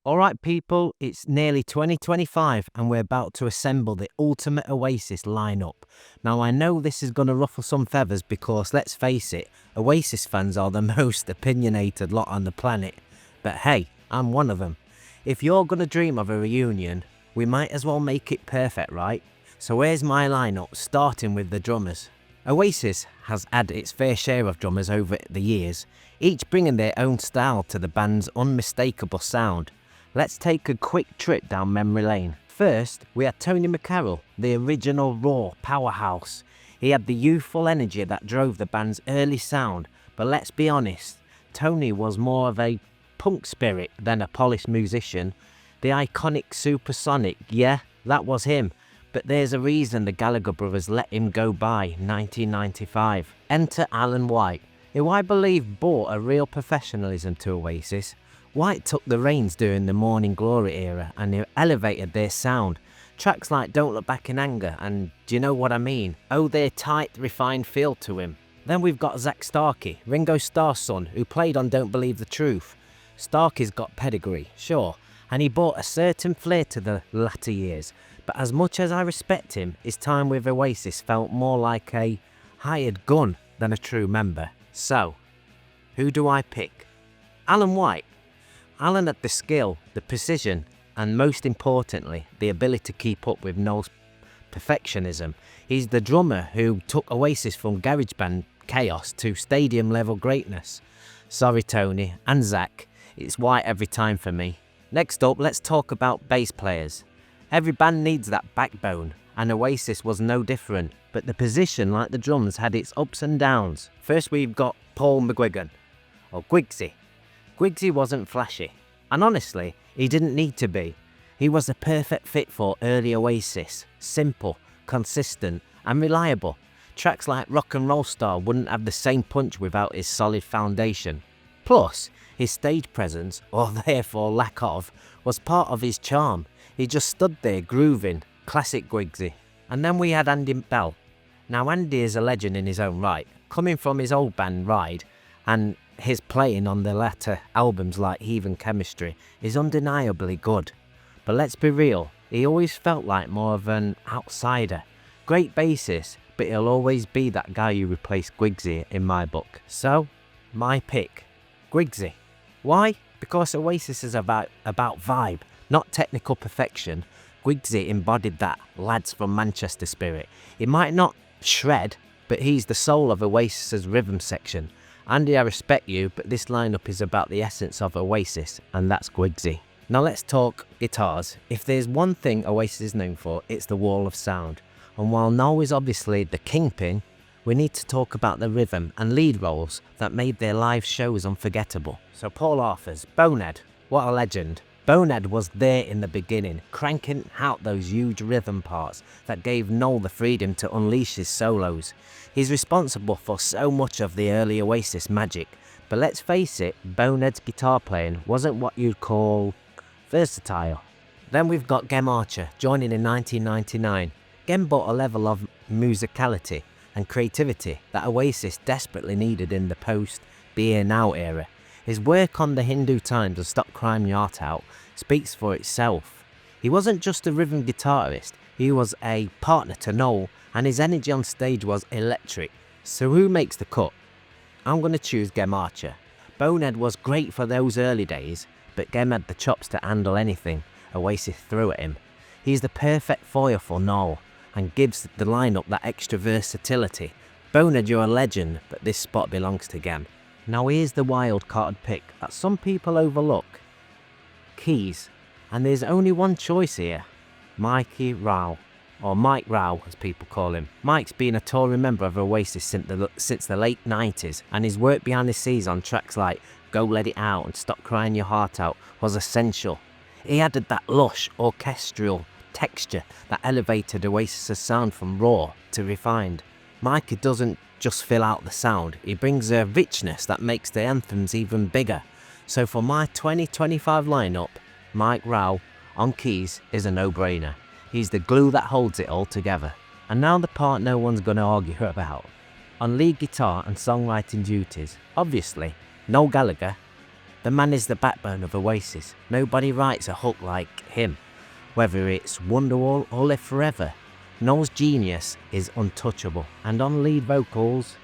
Alright people, it's nearly 2025 and we're about to assemble the ultimate Oasis lineup. Now I know this is going to ruffle some feathers because let's face it, Oasis fans are the most opinionated lot on the planet. But hey, I'm one of them. If you're going to dream of a reunion, we might as well make it perfect, right? So here's my lineup, starting with the drummers. Oasis has had its fair share of drummers over the years, each bringing their own style to the band's unmistakable sound. Let's take a quick trip down memory lane. First, we had Tony McCarroll, the original raw powerhouse. He had the youthful energy that drove the band's early sound, but let's be honest, Tony was more of a punk spirit than a polished musician. The iconic Supersonic, yeah, that was him. But there's a reason the Gallagher brothers let him go by 1995. Enter Alan White, who I believe brought a real professionalism to Oasis. White took the reins during the Morning Glory era and he elevated their sound. Tracks like Don't Look Back in Anger and Do You Know What I Mean owe their tight, refined feel to him. Then we've got Zach Starkey, Ringo Starr's son, who played on Don't Believe the Truth. Starkey's got pedigree, sure, and he brought a certain flair to the latter years, but as much as I respect him, his time with Oasis felt more like a hired gun than a true member. So, who do I pick? Alan White. Alan had the skill, the precision, and most importantly, the ability to keep up with Noel's perfectionism. He's the drummer who took Oasis from garage band chaos to stadium level greatness. Sorry Tony and Zach, it's White every time for me. Next up, let's talk about bass players. Every band needs that backbone, and Oasis was no different, but the position, like the drums, had its ups and downs. First we've got Paul McGuigan, or Guigsy. Guigsy wasn't flashy, and honestly, he didn't need to be. He was the perfect fit for early Oasis, simple, consistent, and reliable. Tracks like Rock and Roll Star wouldn't have the same punch without his solid foundation. Plus, his stage presence, or therefore lack of, was part of his charm. He just stood there grooving, classic Guigsy. And then we had Andy Bell. Now Andy is a legend in his own right, coming from his old band Ride, and his playing on the latter albums like Heathen Chemistry is undeniably good. But let's be real, he always felt like more of an outsider. Great bassist, but he'll always be that guy who replaced Guigsy in my book. So, my pick, Guigsy. Why? Because Oasis is about vibe, not technical perfection. Guigsy embodied that lads from Manchester spirit. He might not shred, but he's the soul of Oasis's rhythm section. Andy, I respect you, but this lineup is about the essence of Oasis, and that's Guigsy. Now let's talk guitars. If there's one thing Oasis is known for, it's the wall of sound. And while Noel is obviously the kingpin, we need to talk about the rhythm and lead roles that made their live shows unforgettable. So Paul Arthur's Bonehead, what a legend. Bonehead was there in the beginning, cranking out those huge rhythm parts that gave Noel the freedom to unleash his solos. He's responsible for so much of the early Oasis magic, but let's face it, Bonehead's guitar playing wasn't what you'd call versatile. Then we've got Gem Archer, joining in 1999. Gem brought a level of musicality and creativity that Oasis desperately needed in the post-Be Here Now era. His work on the Hindu Times and Stop Crying Your Heart Out speaks for itself. He wasn't just a rhythm guitarist, he was a partner to Noel, and his energy on stage was electric. So who makes the cut? I'm going to choose Gem Archer. Bonehead was great for those early days, but Gem had the chops to handle anything Oasis threw at him. He's the perfect foil for Noel, and gives the lineup that extra versatility. Bonehead, you're a legend, but this spot belongs to Gem. Now here's the wild card pick that some people overlook. Keys. And there's only one choice here. Mikey Rao. Or Mike Rao as people call him. Mike's been a touring member of Oasis since the late 90s, and his work behind the scenes on tracks like Go Let It Out and Stop Crying Your Heart Out was essential. He added that lush, orchestral texture that elevated Oasis' sound from raw to refined. Mikey doesn't just fill out the sound, he brings a richness that makes the anthems even bigger. So for my 2025 lineup, Mike Rao on keys is a no-brainer. He's the glue that holds it all together. And now the part no one's going to argue about. On lead guitar and songwriting duties, obviously, Noel Gallagher, The man is the backbone of Oasis. Nobody writes a hook like him. Whether it's Wonderwall or Live Forever, Noel's genius is untouchable. And on lead vocals,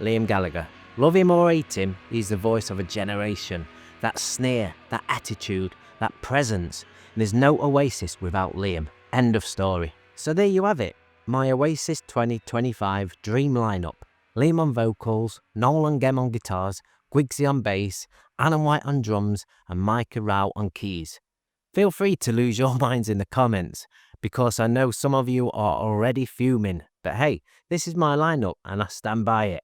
Liam Gallagher. Love him or hate him, he's the voice of a generation. That sneer, that attitude, that presence. And there's no Oasis without Liam. End of story. So there you have it. My Oasis 2025 dream lineup. Liam on vocals, Noel and Gem on guitars, Gwigsy on bass, Alan White on drums, and Micah Rao on keys. Feel free to lose your minds in the comments, because I know some of you are already fuming. But hey, this is my lineup and I stand by it.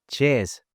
Cheers.